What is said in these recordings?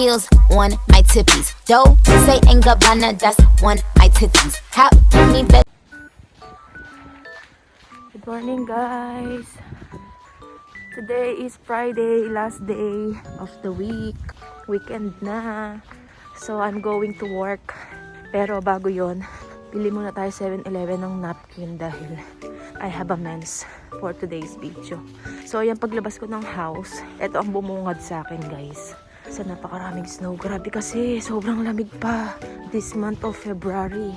heels on my tippies. Dough, say ain't Gabbana, that's on my titties. How me bet. Good morning, guys. Today is Friday, last day of the week. Weekend na. So, I'm going to work. Pero bago yon, bili muna tayo 7-Eleven ng napkin dahil I have a mens for today's video. So, ayan, paglabas ko ng house, ito ang bumungad sa akin, guys. Sa napakaraming snow. Grabe kasi, sobrang lamig pa this month of February.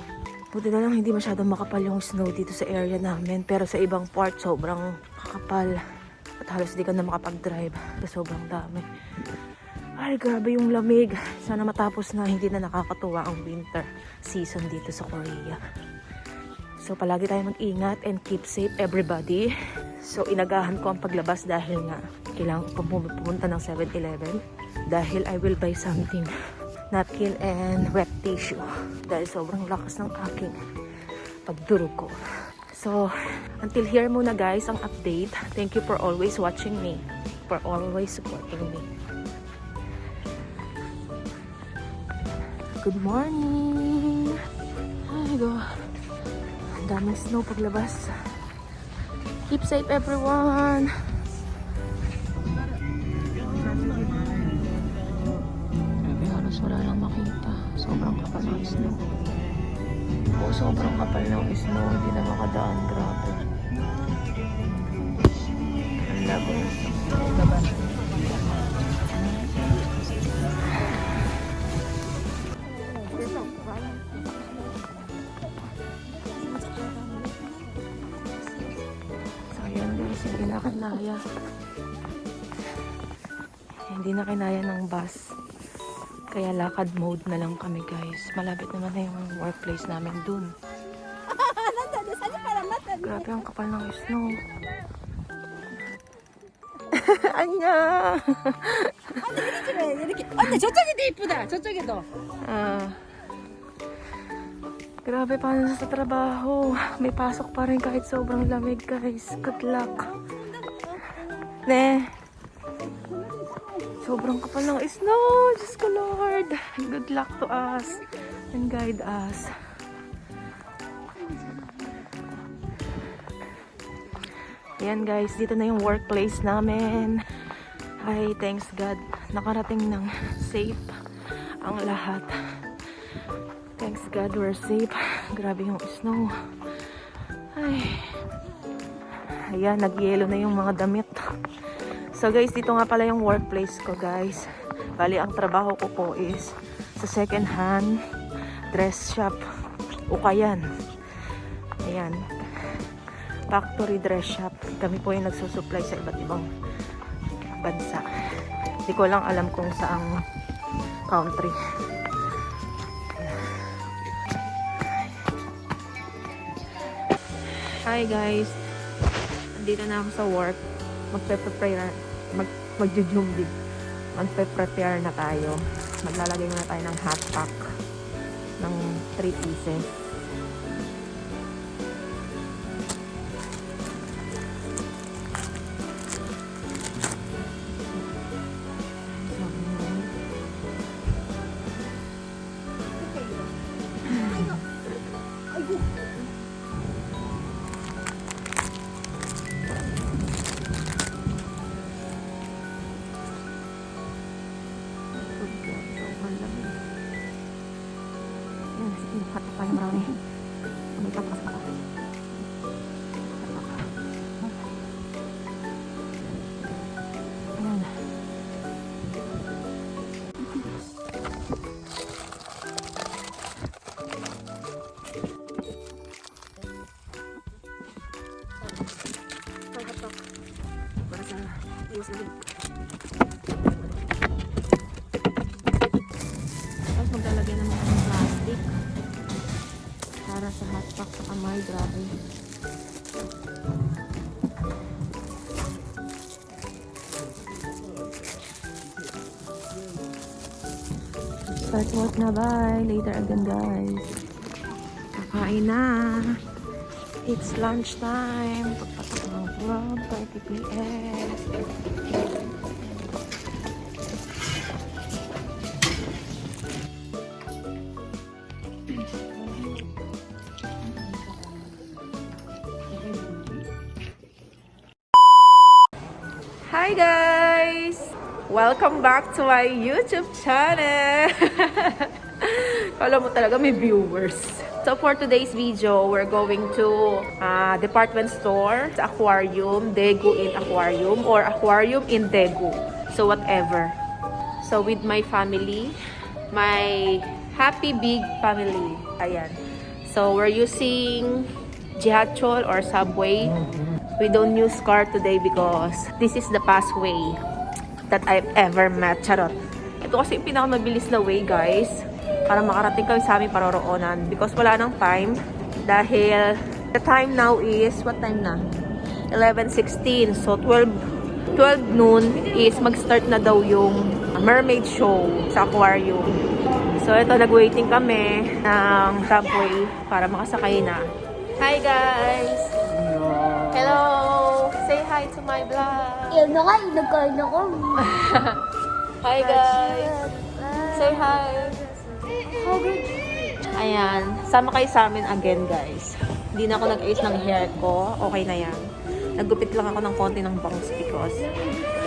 Buti na lang hindi masyadong makapal yung snow dito sa area namin. Pero sa ibang part, sobrang kakapal. At halos di ka na makapag-drive. Sobrang dami. Ay, grabe yung lamig. Sana matapos na, hindi na nakakatuwa ang winter season dito sa Korea. So, palagi tayo mag-ingat and keep safe everybody. So, inagahan ko ang paglabas dahil nga kailangan ko pumunta ng 7-Eleven. Dahil I will buy something. Napkin and wet tissue. Dahil sobrang lakas ng aking pagdurog ko. So, until here muna guys ang update. Thank you for always watching me. For always supporting me. Good morning! Ay, go. Ang daming snow paglabas. Keep safe everyone! Grabe, halos wala lang makita. Sobrang kapal ng snow. O, sobrang kapal ng snow. Hindi na makadaan. Grabe. Ang labo. Hindi na kinaya. Hindi na kinaya ng bus. Kaya lakad mode na lang kami guys. Malapit naman na yung workplace namin dun. Grabe ang kapal ng snow. Anya! 저쪽에도 이쁘다. 저쪽에도. Grabe pa na sa trabaho. May pasok pa rin kahit sobrang lamig guys. Good luck. Ne. Sobrang kapal ng snow. Diyos ko Lord. Good luck to us. And guide us. Ayan guys. Dito na yung workplace namin. Ay, thanks God. Nakarating ng safe ang lahat. Thanks God, we're safe. Grabe yung snow. Ay. Ayan, nag-yelo na yung mga damit. So guys, dito nga pala yung workplace ko guys. Bali, ang trabaho ko po is sa second hand dress shop. Ukayan. Ayan. Factory dress shop. Kami po yung nagsusupply sa iba't ibang bansa. Hindi ko lang alam kung saang country. Hi guys, andito na ako sa work. Magpe-prepare na tayo. Maglalagay na tayo ng hot pack ng 3 pieces. Hot pack na marami. May papas pa. Ayan. Para sa usually. Tapos maglalagay naman ng plastic para sa hot pack sa kamay. Grabe. Start work na. Bye. Later again guys. Kakain na. It's lunch time. Pagpatak ng 12:30 p.m. Hi guys! Welcome back to my YouTube channel! Kala mo talaga may viewers. So for today's video, we're going to department store, sa aquarium, Daegu in aquarium, or aquarium in Daegu. So whatever. So with my family, my happy big family. Ayan. So we're using Jihacheol or subway. We don't use car today because this is the fast way that I've ever met. Charot. Ito kasi yung pinakamabilis na way, guys, para makarating kami sa aming paroroonan because wala nang time dahil the time now is, what time na? 11:16. So 12 noon is mag-start na daw yung mermaid show sa aquarium. So ito, nag-waiting kami ng subway para makasakay na. Hi guys! Hello! Say hi to my vlog! Yun na nga, nagkain ako. Hi guys! Say hi! Ayan, sama kayo sa amin again guys. Hindi na ako nag-ayos ng hair ko. Okay na yan. Naggupit lang ako ng konti ng bangs because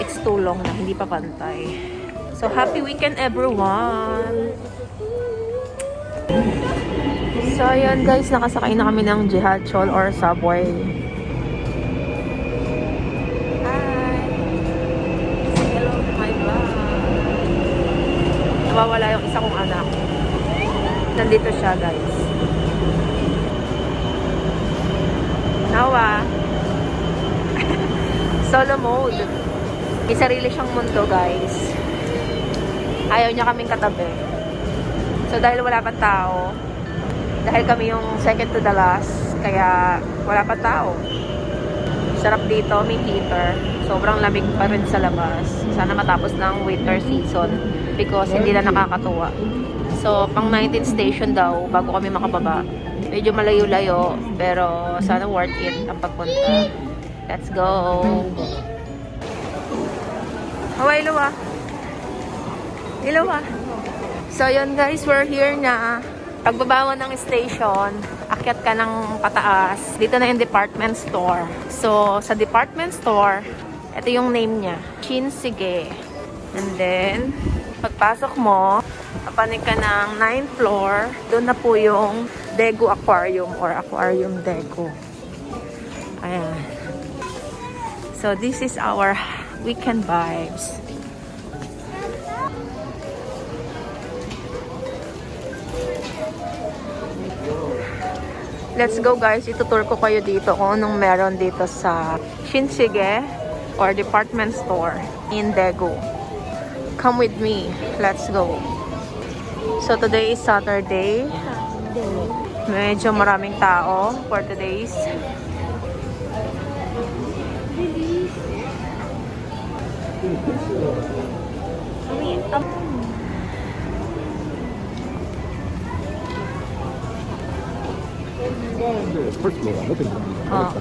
it's too long na, hindi pa pantay. So, happy weekend everyone! So, ayan guys, nakasakay na kami ng Jihacheol or subway. Hi! Say hello to my vlog. Nawawala yung isa kong anak. Nandito siya, guys. Nawa. Solo mode. May sarili siyang mundo, guys. Ayaw niya kaming katabi. So, dahil wala pa tao, dahil kami yung second to the last, kaya wala pa tao. Sarap dito, may heater. Sobrang lamig pa rin sa labas. Sana matapos ng winter season because hindi na nakakatuwa. So, pang 19th station daw bago kami makababa. Medyo malayo-layo, pero sana worth it ang pagpunta. Let's go! Hawaii, Ilawa! Ilawa! So, yun guys, we're here na. Pagbabawa ng station, akyat ka ng pataas. Dito na yung department store. So, sa department store, ito yung name niya. Shinsegae. And then, pagpasok mo, kapanig ka ng 9th floor, doon na po yung Daegu Aquarium or Aquarium Daegu. Ayan. So, this is our weekend vibes. Let's go guys, itutur ko kayo dito kung anong meron dito sa Shinsegae or department store in Daegu. Come with me, let's go. So today is Saturday. Medyo maraming tao for today's. First floor, ano din?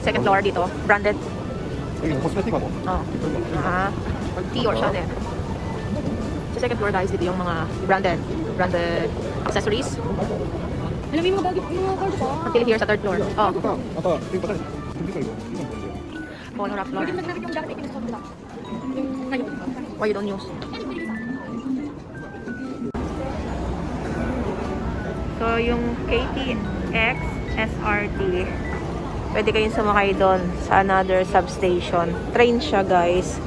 Second floor dito, branded. Ayun, cosmetic ako. Tea or Chanel. Sa second floor guys, dito yung mga branded accessories. Alam mo yung mga bagay, yung mga cards pa. Until here sa third floor. Ata, yung pala, hindi kayo. Polo Rap floor. Pwede nagnamit yung jacket yung sa kabila. Yung ngayon. Why you don't use? So, yung KTX SRT, pwede kayong sumakay doon sa another substation. Train siya guys,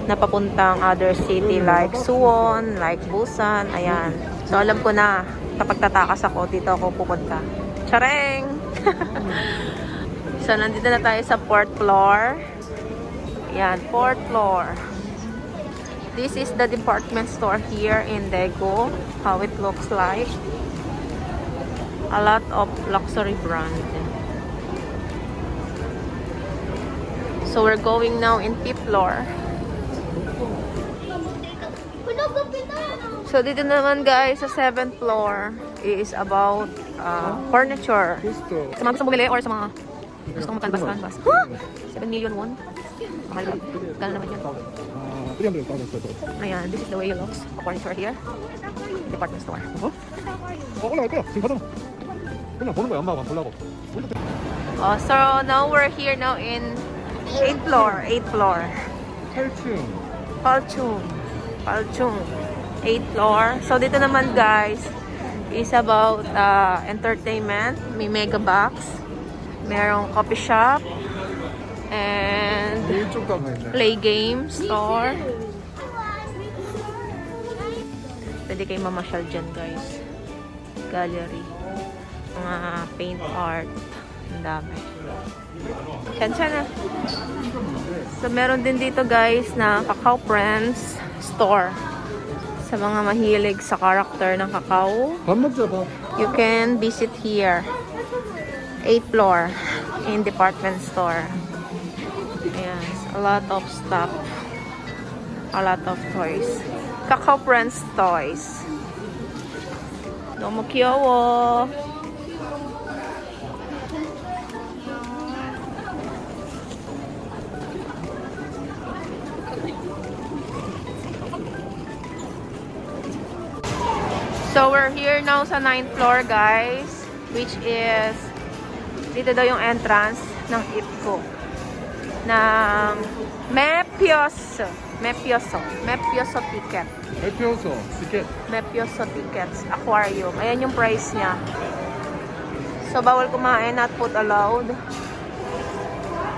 na papuntang other city like Suwon, like Busan, ayan. So, alam ko na, kapag tatakas ako, dito ako pupunta. Chareng! So, nandito na tayo sa 4th floor. Ayan, 4th floor. This is the department store here in Daegu. How it looks like. A lot of luxury brand. So we're going now in 5th floor. So dito naman guys sa 7th floor is about furniture. Sa mga gusto bumili or sa mga gusto mong canvas. Huh? 7 million won? Mahal. Gano'n naman yun. 300,000 pesos. Ayan, this is the way it looks. Furniture here. Department store. 올라갈 거야. 지금 가잖아. 그냥 보는 거야. 엄마가 보려고. So now we're here now in 8th floor. 8층. Palchung. 8th floor. So, dito naman guys, is about entertainment. May mega box. Merong coffee shop. And 이쪽도 한번 있네. play game store. Pwede kayo mamasyal dyan guys. Gallery. Mga paint art. Ang dami. Yan na. So, meron din dito guys na Kakao Friends store. Sa mga mahilig sa character ng kakao. 밥 먹자, 밥. You can visit here. 8th floor in department store. Ayan. A lot of stuff. A lot of toys. Kakao Friends toys. Domo kyowo. So we're here now sa 9th floor guys, which is dito daw yung entrance ng IPCO ng Mepioso ticket. 대표소, 티켓. Mepioso tickets aquarium. Ayan yung price niya. So bawal kumain, not food allowed.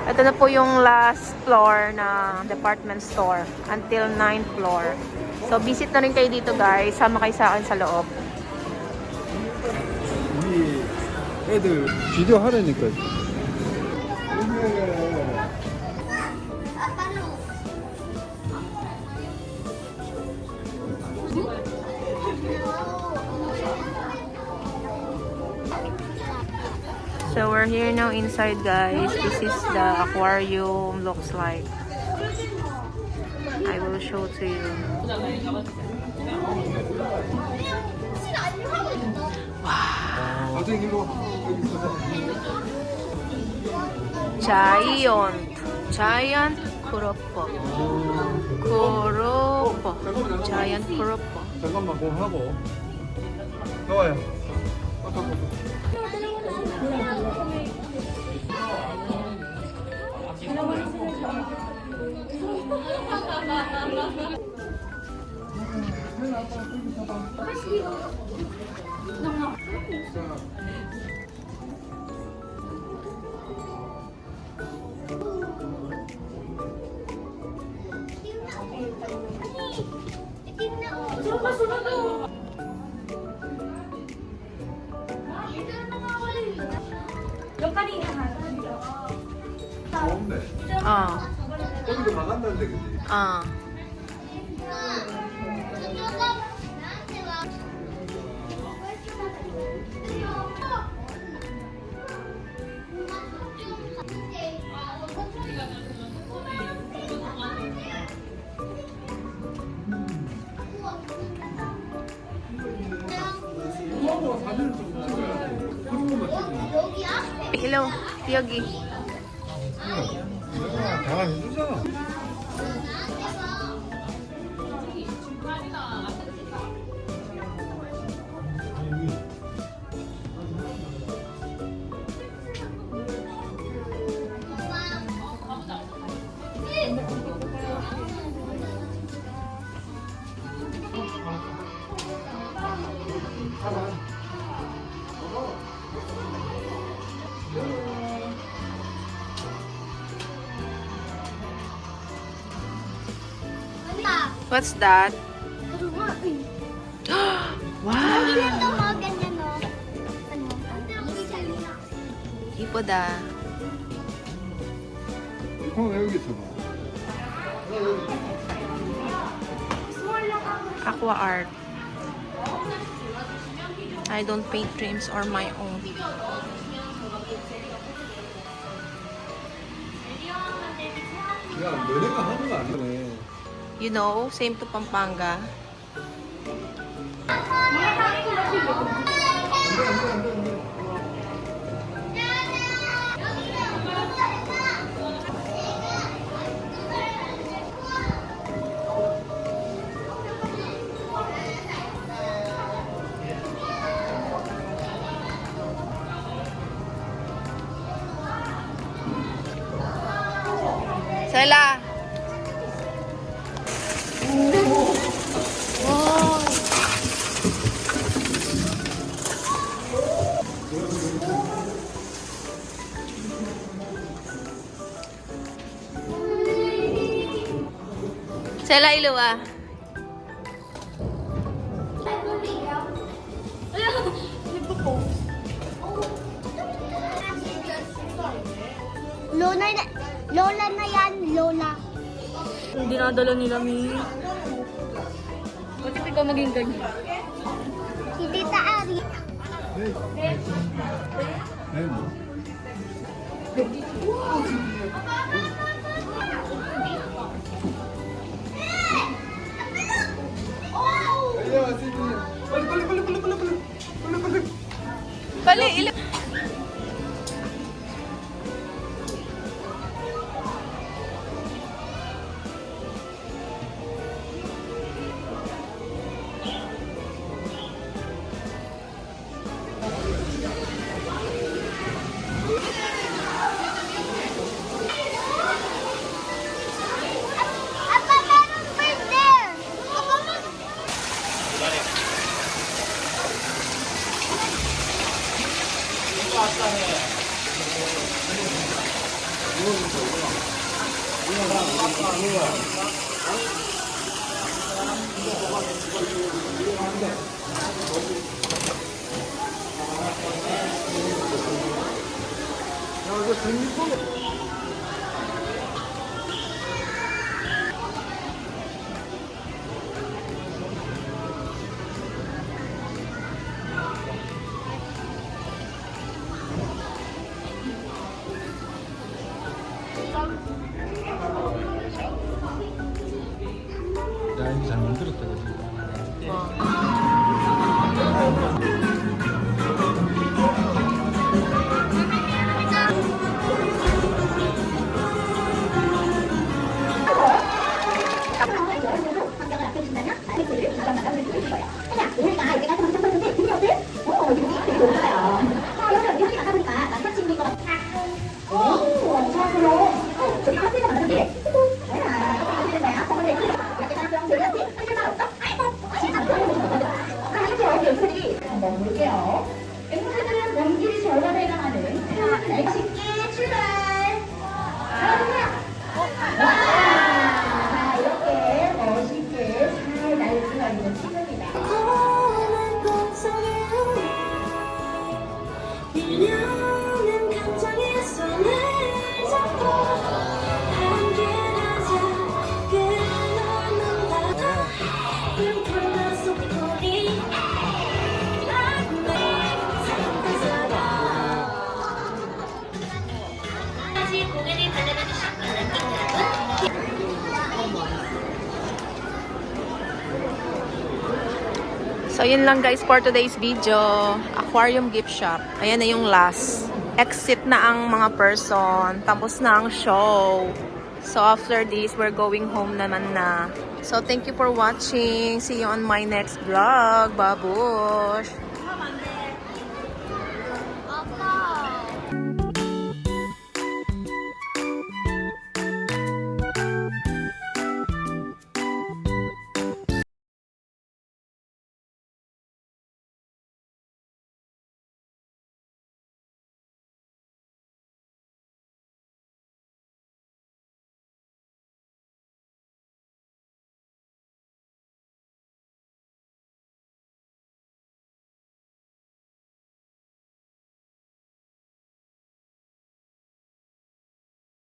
Ito na po yung last floor ng department store until 9th floor. So, visit na rin kayo dito guys. Sama kayo sa akin sa loob. 우리 애들 비디오 하려니까. So, we're here now inside guys. This is the aquarium looks like. I will show to you. 선생님도 Giant Kuropo. Giant Kuropo. 잠깐만 뭐 하고. 나와요. 좋은데. 거기도 나간다는데 그지? 사진을 좀 찍어야 돼. 그림만 찍으면. Hello, 여기. 내가 다 해주잖아. What's that? Wow! 이쁘다. 여기 있어봐. Aqua art. I don't paint dreams or my own. 야, 너네가 하는 거 아니네. You know, same to Pampanga. Sela! Sela Ilua. Lola na yan, Lola. Yung dinadala nila, Mi. Bakit ikaw maging ganyan? Si Tita Ari. Pali, ilan? Apa meron birthday? Apa meron? 야, 이거 잘 만들었다, 그지? So, yun lang guys for today's video. Aquarium gift shop. Ayan na yung last. Exit na ang mga person. Tapos na ang show. So, after this, we're going home naman na. So, thank you for watching. See you on my next vlog. Babush!